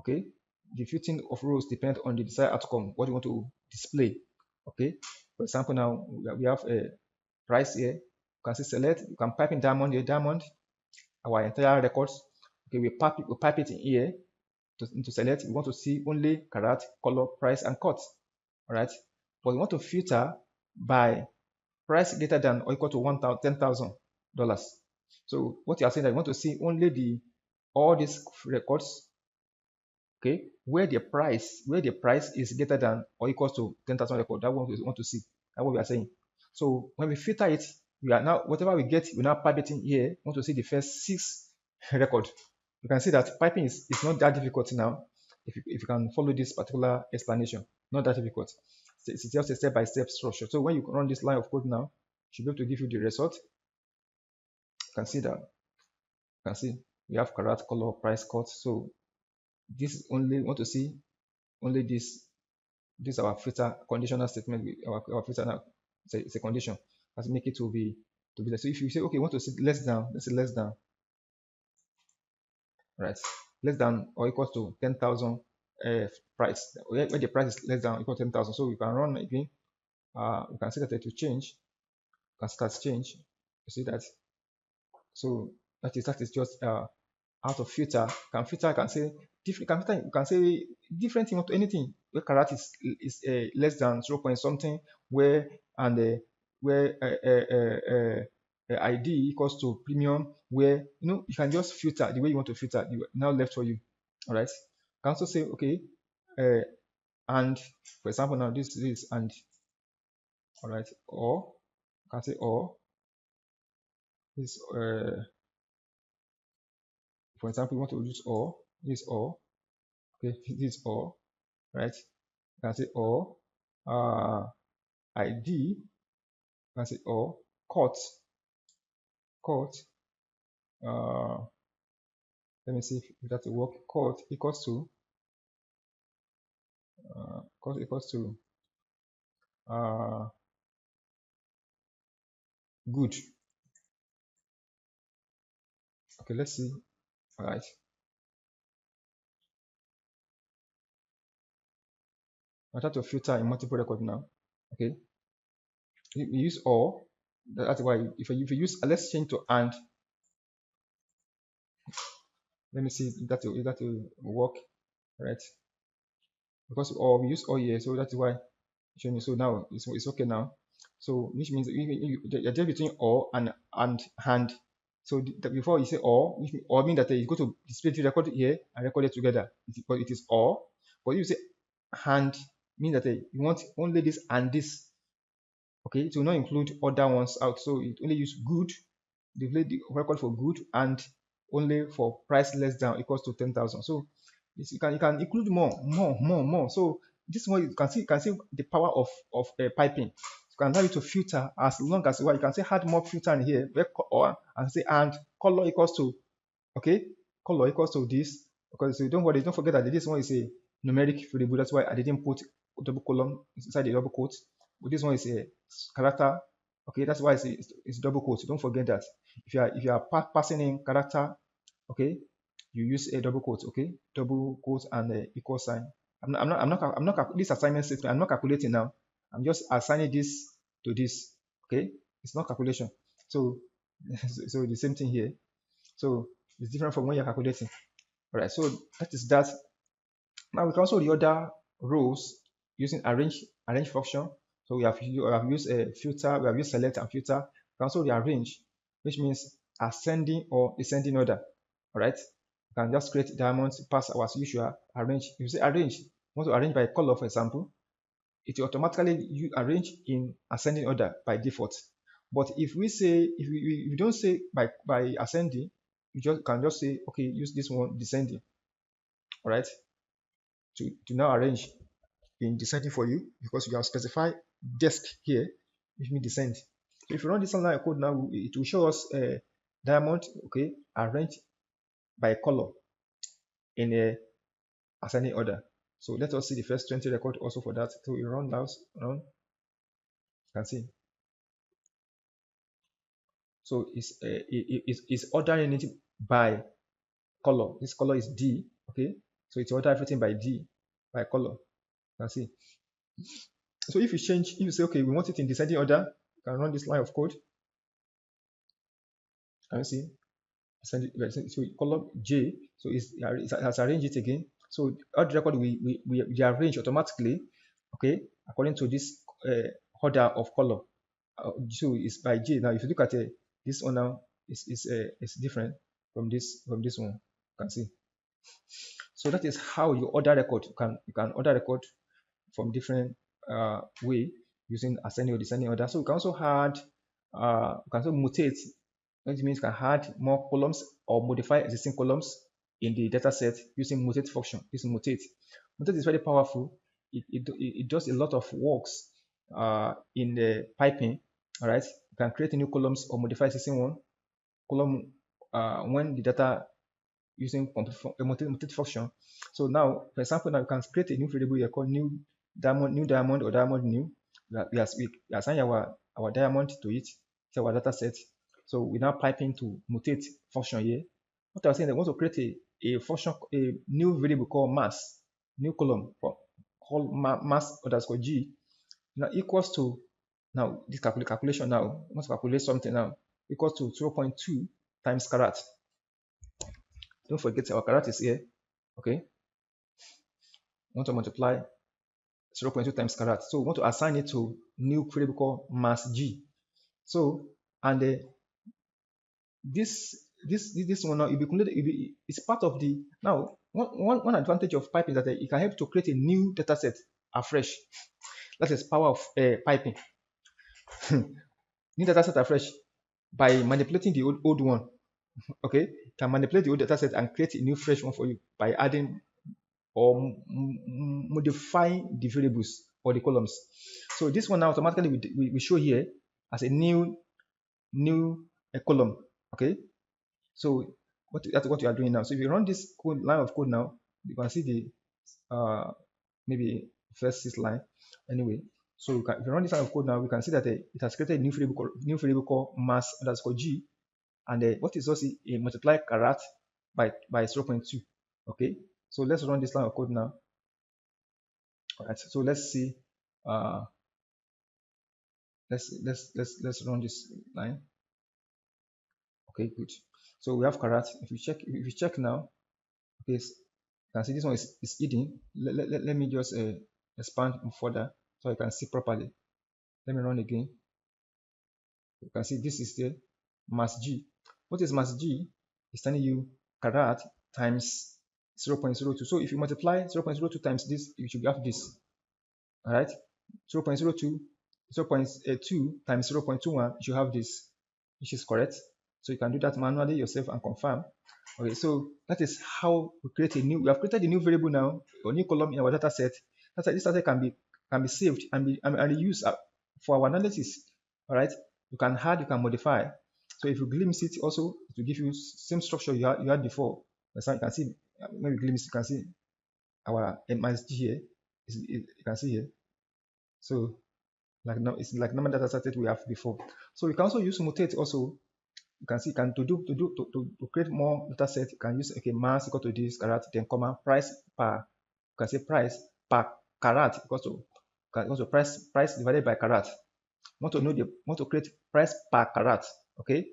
Okay. The filtering of rows depends on the desired outcome. What you want to display. Okay. For example, now we have a price here. You can see select. You can pipe in diamond here. Diamond. Our entire records. Okay. We pipe it in here. To select, we want to see only carat, color, price, and cut. All right, but we want to filter by price greater than or equal to $10,000. So what you are saying that you want to see only all these records, okay, where the price is greater than or equals to 10,000 record. That one we want to see. That's what we are saying. So when we filter it, we are now whatever we get, we now pipe it in here. We want to see the first 6 records. You can see that piping is not that difficult now. If you can follow this particular explanation, not that difficult. It's just a step-by-step structure. So when you run this line of code now, it should be able to give you the result. You can see that. You can see we have carat, color, price, cut. So this only want to see only this. This is our filter conditional statement. Our filter now it's a condition. Let's make it to be less. So if you say okay, want to see less than, let's say less than. Right, less than or equals to 10,000 price, where the price is less than or equal to 10,000. So we can run again. We can see that it will change. Can start change. You see that. So that is just out of filter. Can say different. Can say different thing to anything. Where carat is less than 0 point something. Where and where ID equals to premium, where you can just filter the way you want to filter. You now left for you. All right. You can also say okay, and for example now this is and. All right, or you can say or this for example you want to use or this or okay this or right. You can say or ID. You can say or cut. Let me see if that will work. Cut equals to good. Okay, let's see. All right. I try to filter in multiple record now. Okay. You use or. That's why if you use, let's change to and. Let me see if that will work, right? Because we use all here, so that's why it's showing me. So now it's okay now. So which means the difference between or and hand. So before you say or, which or mean that you go to display the record here and record it together. Because it is or. But if you say hand, mean that you want only this and this. Okay, it will not include other ones out. So it only use good, display the record for good, and only for price less than equals to 10,000. So you can include more. So this one you can see the power of piping. You can allow it to filter as long as you can say add more filter in here, or and say and color equals to, okay, color equals to this. Because so don't forget that this one is a numeric variable. That's why I didn't put double column inside the double quote. But this one is a character. Okay, that's why it's double quote. Don't forget that if you are passing in character, okay, you use a double quote. Okay, double quote and a equal sign. I'm not this assignment statement. I'm not calculating now. I'm just assigning this to this. Okay, it's not calculation. So so the same thing here. So it's different from when you're calculating. All right, so that is that. Now we can also reorder rows using arrange function. So we have used a filter, we have used select and filter. We can also rearrange, which means ascending or descending order. All right, we can just create diamonds, pass our as usual, arrange. If you say arrange, you want to arrange by color, for example, it will automatically you arrange in ascending order by default. But if we say if we don't say by ascending, you just can just say okay, use this one descending. All right, to now arrange in descending for you because you have specified desk here, which means descend. So if you run this online code now, it will show us a diamond, okay, arranged by color in a ascending order. So let us see the first 20 record also for that. So we run now, you can see. So it's ordering it by color. This color is D, okay? So it's order everything by D, by color. You can see. So if you say, okay, we want it in descending order, you can run this line of code. Can you see? So column J, so it has arranged it again. So all the record we arrange automatically, okay, according to this order of color. So it's by J. Now, if you look at this one now, is different from this one. You can see. So that is how you order record. You can order record from different way using ascending or descending order. So you can also add, you can also mutate. That means you can add more columns or modify existing columns in the data set using mutate function. Using mutate. Mutate is very powerful. It does a lot of works in the piping. All right, you can create new columns or modify existing one column when the data using a mutate function. So now, for example, now you can create a new variable here called new diamond or diamond new. We assign our diamond to it, to our data set. So we now pipe into mutate function here. What I was saying, they want to create a function, a new variable called mass, new column called mass underscore g. Now equals to, now this calculation now, we want to calculate something now, equals to 0.2 times carat. Don't forget our carat is here. Okay. We want to multiply 0.2 times carat. So we want to assign it to new variable called mass g. So and this one now it's part of the now one advantage of piping is that it can help to create a new data set afresh. That is power of piping. New data set afresh by manipulating the old one. Okay, can manipulate the old data set and create a new fresh one for you by adding or modifying the variables or the columns. So this one now automatically we show here as a new column. Okay, so that's what you are doing now. So if you run this line of code now, you can see the maybe first 6 line anyway. So if you run this line of code now, we can see that it has created a new variable called mass underscore g, and what is also a multiply carat by 0.2. Okay, so let's run this line of code now. All right, so let's see. Let's run this line. Okay, good. So we have carat. If you check now, Okay, you can see this one is hidden. Let me just expand further so I can see properly. Let me run again. You can see this is the mass G. What is mass G? It's telling you carat times 0.02. So if you multiply 0.02 times this, you should have this. All right, 0.02, 0.2 times 0.21, you should have this, which is correct. So you can do that manually yourself and confirm. Okay, so that is how we create a new. We have created a new variable now, a new column in our data set. This data set can be saved and used for our analysis. All right, you can add, you can modify. So if you glimpse it, also to give you same structure you had before. You can see when you glimpse, you can see our MSG here. You can see here. So it's like normal data set we have before. So you can also use mutate also. You can see to create more data set, you can use mass equal to this carat, then comma price per, you can say price per carat equals to price divided by carat. Want to create price per carat, okay,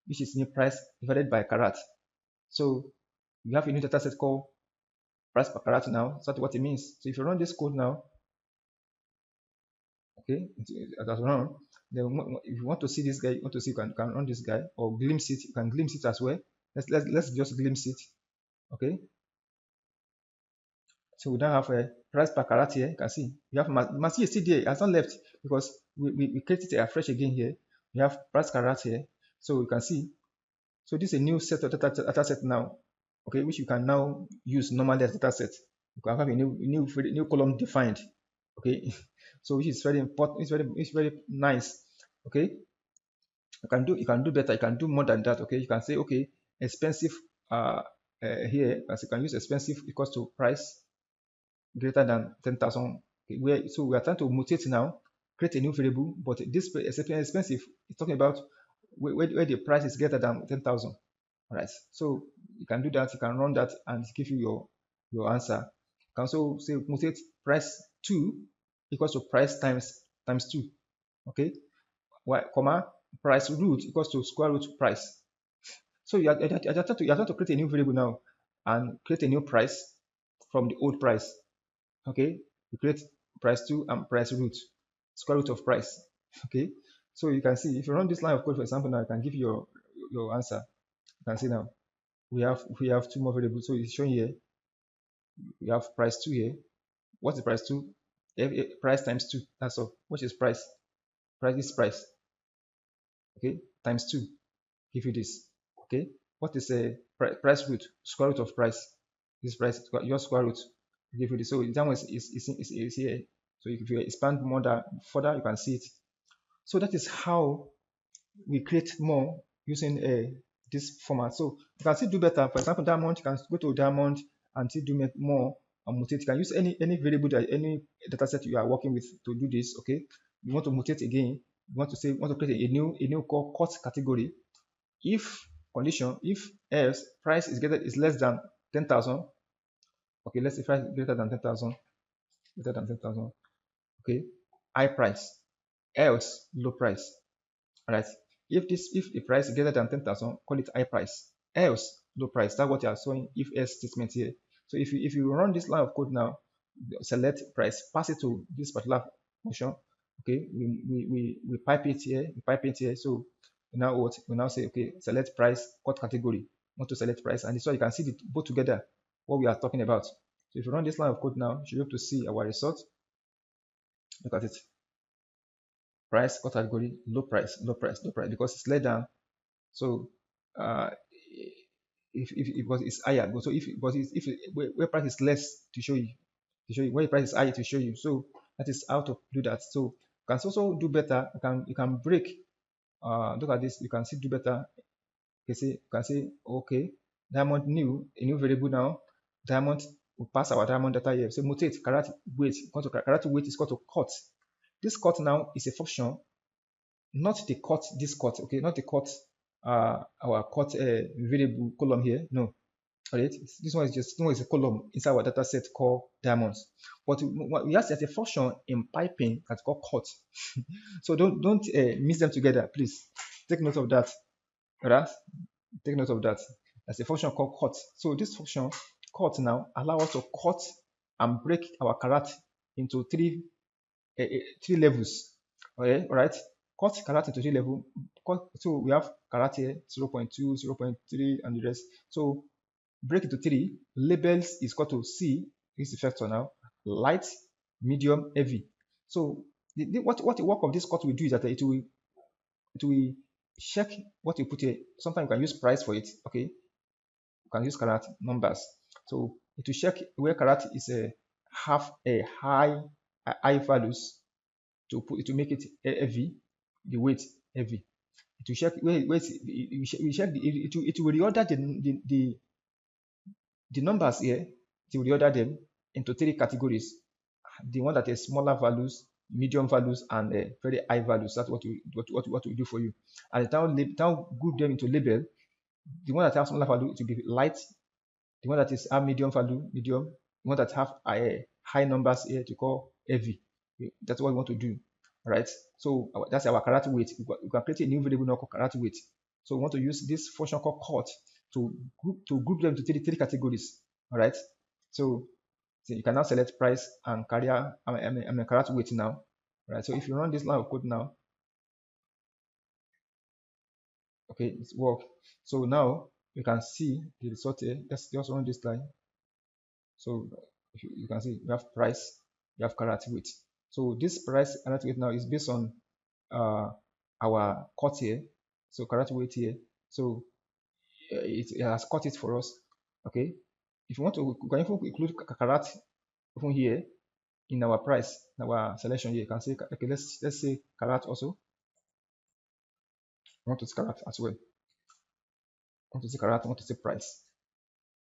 which is new price divided by carat. So you have a new data set called price per carat now. So that's what it means. So if you run this code now, okay, that's run. Then if you want to see this guy, you want to see, you can run this guy or glimpse it. You can glimpse it as well. Let's just glimpse it. Okay. So we now have a price per carat here. You can see we have mass is still there. It has not left because we created it afresh again here. We have price carat here. So you can see. So this is a new set of data set now. Okay, which you can now use normal data set. You can have a new column defined. Okay, so which is very important. It's very nice. Okay, you can do better. You can do more than that. Okay, you can say okay, expensive here, as you can use expensive equals to price greater than 10,000. Okay, so we are trying to mutate now, create a new variable, but this expensive is talking about where the price is greater than 10,000. All right, so you can do that. You can run that and give you your answer. You can also say mutate price 2 equals to price times 2. Okay, comma price root equals to square root price. So you are trying to create a new variable now and create a new price from the old price. Okay, you create price 2 and price root, square root of price. Okay, so you can see if you run this line of code, for example, now I can give you your answer. You can see now we have 2 more variables. So it's showing here we have price 2 here. What is price 2? Price times 2. That's all. What is price? Price is price. Okay, times 2. Give you this. Okay, what is a price root? Square root of price. This price, your square root. Give you this. So that one is here. So if you expand further, you can see it. So that is how we create more using this format. So you can still do better. For example, diamond, you can go to diamond and still do more and mutate. You can use any variable any data set you are working with to do this. Okay, you want to mutate again. You want to create a new called cut category. If condition, if else price is less than 10,000. Okay, let's say price greater than 10,000. Greater than 10,000. Okay, high price. Else low price. All right. If the price is greater than 10,000, call it high price. Else low price. That's what you are showing if else statement here. So if you run this line of code now, select price, pass it to this particular function. Okay, we pipe it here. So now we now say okay, select price, cut category. Want to select price, and so you can see the both together what we are talking about. So if you run this line of code now, you should be able to see our result. Look at it. Price, cut category, low price, because it's laid down. So if it's higher, so where price is less to show you where price is high to show you. So that is how to do that. So you can also do better. You can break. Look at this. You can see do better. You can say okay, diamond a new variable now. Diamond will pass our diamond data here. So mutate carat weight. Carat weight is equal to cut. This cut now is a function, not the cut, this cut, okay, not the cut, our cut variable column here, no. All right, this one is a column inside our data set called diamonds. But we have a function in piping that's called cut. So don't mix them together, please. Take note of that. All right, take note of that. That's a function called cut. So this function cut now allow us to cut and break our karat into three levels. Okay, all right. Cut karat into three levels. So we have karat here 0.2, 0.3, and the rest. So break into three. Labels is equal to C. This effector now. Light, medium, heavy. So what the work of this cut will do is that it will check what you put here. Sometimes you can use price for it. Okay, you can use karat numbers. So it will check where karat is have a high values to make it heavy, the weight heavy. It will check where we check it will reorder the numbers here. It will reorder them into three categories. The one that is smaller values, medium values, and very high values. That's what we do for you. And now group them into label. The one that has smaller value, it will be light. The one that is have medium value, medium. The one that have high numbers here to call heavy. That's what we want to do. All right. So that's our karat weight. We can create a new variable now called karat weight. So we want to use this function called cut to group them to three categories. All right. So you can now select price and carrier. I mean karat weight now. All right. So if you run this line of code now, okay, it's work. So now you can see the result here. Let's just run this line. So you can see you have price, you have karat weight. So this price karat weight now is based on our cut here. So karat weight here. So it has cut it for us. Okay. If you want to, you can even include karat even here in our price, in our selection here. You can say, okay, let's say karat also. I want to see karat as well. I want to see karat. I want to see price.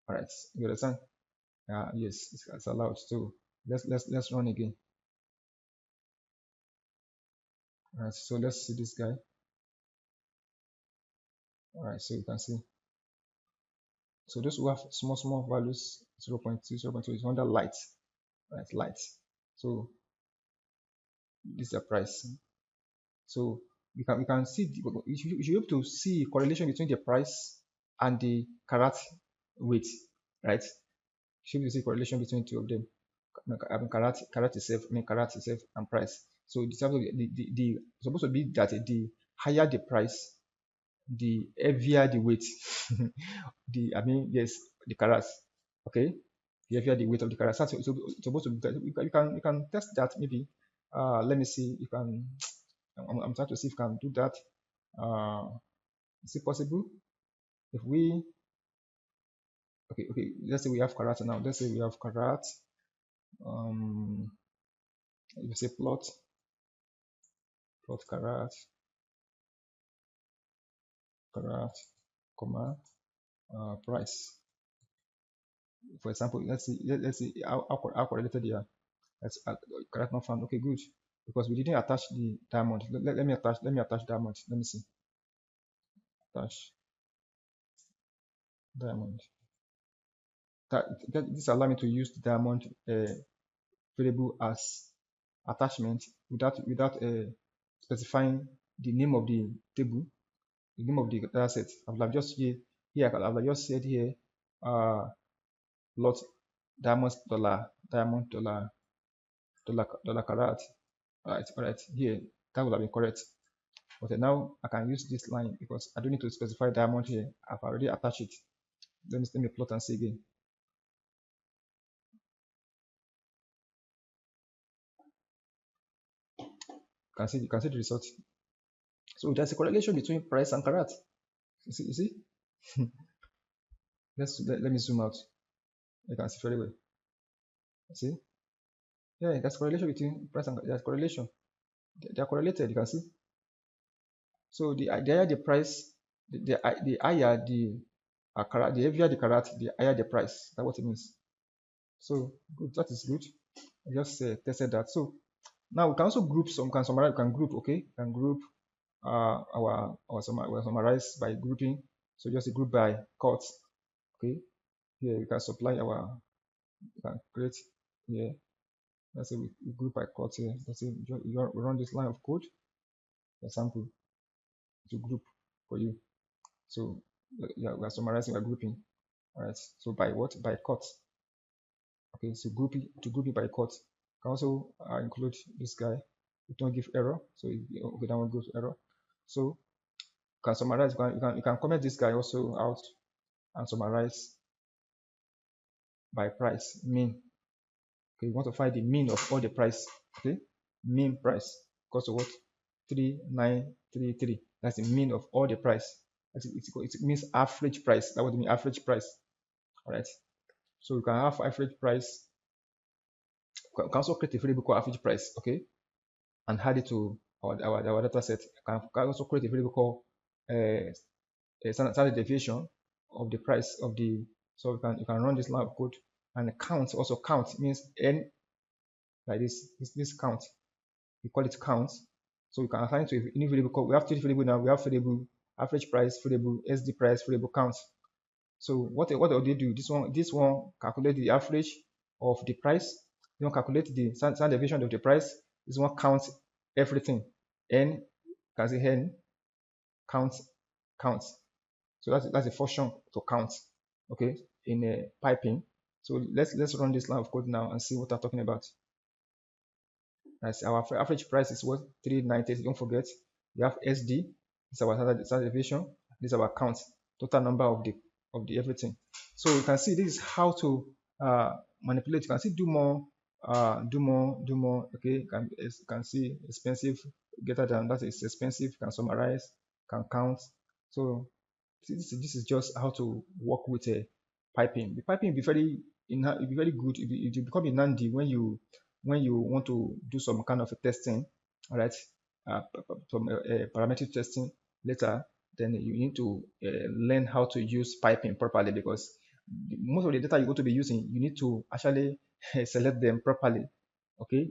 All right. You understand? Yes, it's allowed. So let's run again. All right. So let's see this guy. All right. So you can see. So those who have small values 0.2, 0.2 is under light. Right, light. So this is the price. So we can see you should be able to see correlation between the price and the karat weight, right? You should be able to see correlation between two of them. I mean karat itself, and price. So the supposed to be that the higher the price, the heavier the weight. Yes, the carats. Okay, the heavier the weight of the carats. So it's supposed to be that you can test that maybe. Let me see. You can. I'm trying to see if you can do that. Is it possible? If we okay, let's say we have carats now. Let's say we have carats. If you say plot carat, comma price. For example, let's see how correlated they are. Let's correct not found. Okay, good. Because we didn't attach the diamond. Let me attach diamond. Let me see. Attach diamond. This allow me to use the diamond variable as attachment without specifying the name of the table, the name of the dataset. I will have just here I will just said here lot diamond dollar carat. All right, here that would have been correct. But now I can use this line because I don't need to specify diamond here. I've already attached it. Let me plot and see again. You can see the result. So there's a correlation between price and carat. You see? Let me zoom out. You can see very well. See? Yeah, there's correlation between price and there's correlation. They are correlated. You can see. So the higher the price, the higher the carat, the heavier the carat, the higher the price. That's what it means. So good. That is good. I just tested that. So now we can also group some. Can summarize. We can group. Okay. We can group our summarize by grouping. So just a group by cut. Okay. Here we can supply our. We can create here. Let's say we group by cut here. Let's say we run this line of code. Example to group for you. So yeah, we are summarizing by grouping. All right. So by what? By cut. Okay, so to group it by cut. You can also include this guy. It don't give error, so okay, that one goes error. So you can summarize. You can comment this guy also out and summarize by price mean. Okay, you want to find the mean of all the price. Okay, mean price equals to what? 3933. That's the mean of all the price. It means average price. That would mean average price. All right. So you can have average price. You can also create a variable called average price. Okay, and add it to our data set. You can also create a variable called standard deviation of the price of the. So you can run this line of code and count. Also count means n like this count. We call it count. So we can assign to any variable called. We have three variable now. We have variable average price, variable SD price, variable count. So what do they do? This one calculate the average of the price. This one calculate the standard deviation of the price. This one counts everything. N can say n count. So that's a function to count. Okay, in a piping. So let's run this line of code now and see what I'm talking about. That's our average price is what 390. Don't forget we have SD. This is our standard deviation. This is our count, total number of the everything. So you can see this is how to manipulate. You can see do more. Okay, you can see expensive greater than that is expensive. Can summarize, can count. So this is just how to work with a piping. The piping will be very good. It will become handy when you want to do some kind of a testing, all right, some parametric testing later. Then you need to learn how to use piping properly, because most of the data you're going to be using, you need to actually select them properly. Okay,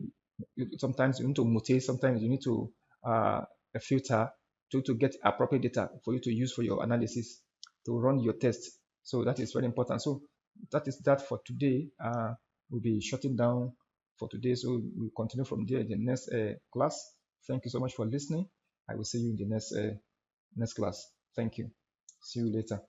sometimes you need to mutate, sometimes you need to filter to get appropriate data for you to use for your analysis to run your test. So that is very important. So that is that for today. We'll be shutting down for today. So we'll continue from there in the next class. Thank you so much for listening. I will see you in the next class. Thank you. See you later.